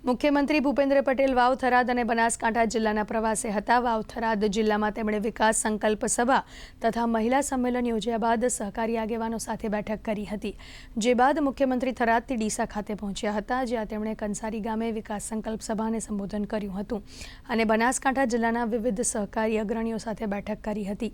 મુખ્યમંત્રી ભૂપેન્દ્ર પટેલ વાવ થરાદ અને બનાસકાંઠા જિલ્લાના પ્રવાસે હતા। વાવ થરાદ જિલ્લામાં તેમણે વિકાસ સંકલ્પ સભા તથા મહિલા સંમેલન યોજ્યા બાદ સહકારી આગેવાનો સાથે બેઠક કરી હતી। જે બાદ મુખ્યમંત્રી થરાદથી ડીસા ખાતે પહોંચ્યા હતા, જ્યાં તેમણે કંસારી ગામે વિકાસ સંકલ્પ સભાને સંબોધન કર્યું હતું અને બનાસકાંઠા જિલ્લાના વિવિધ સહકારી અગ્રણીઓ સાથે બેઠક કરી હતી।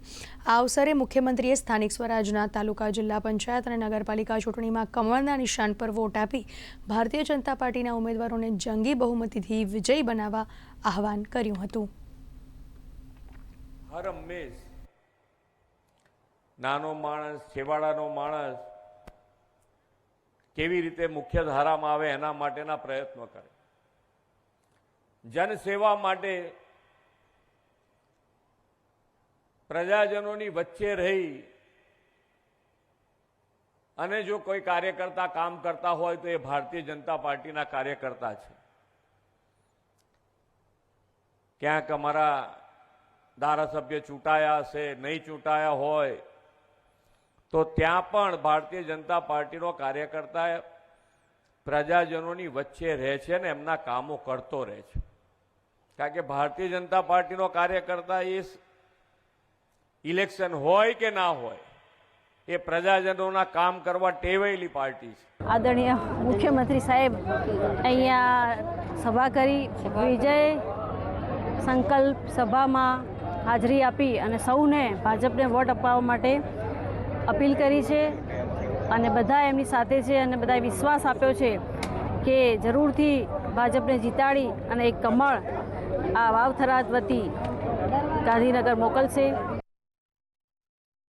આ અવસરે મુખ્યમંત્રીએ સ્થાનિક સ્વરાજના તાલુકા, જિલ્લા પંચાયત અને નગરપાલિકા ચૂંટણીમાં કમળના નિશાન પર વોટ આપી ભારતીય જનતા પાર્ટીના ઉમેદવારોને જંગી બહુમતીથી વિજયી બનાવવા આહવાન કર્યું હતું। હર હંમેશ નાનો માણસ, છેવાડાનો માણસ કેવી રીતે મુખ્ય ધારામાં આવે એના માટેના પ્રયત્નો કરે। જનસેવા માટે પ્રજાજનોની વચ્ચે રહી અને જો કોઈ કાર્યકર્તા કામ કરતા હોય તો એ ભારતીય જનતા પાર્ટીના કાર્યકર્તા છે। ક્યાંક અમારા ધારાસભ્ય ચૂંટાયા હશે, નહીં ચૂંટાયા હોય તો ત્યાં પણ ભારતીય જનતા પાર્ટીનો કાર્યકર્તા પ્રજાજનોની વચ્ચે રહે છે અને એમના કામો કરતો રહે છે। કારણ કે ભારતીય જનતા પાર્ટીનો કાર્યકર્તા એ ઇલેક્શન હોય કે ના હોય એ પ્રજાજનોના કામ કરવા ટેવાયેલી પાર્ટી છે। આદરણીય મુખ્યમંત્રી સાહેબ અહીંયા સભા કરી વિજય સંકલ્પ સભામાં હાજરી આપી અને સૌને ભાજપને વોટ અપાવવા માટે અપીલ કરી છે અને બધા એમની સાથે છે અને બધાએ વિશ્વાસ આપ્યો છે કે જરૂરથી ભાજપને જીતાડી અને એક કમળ આ વાવ થરાદ વતી ગાંધીનગર મોકલશે।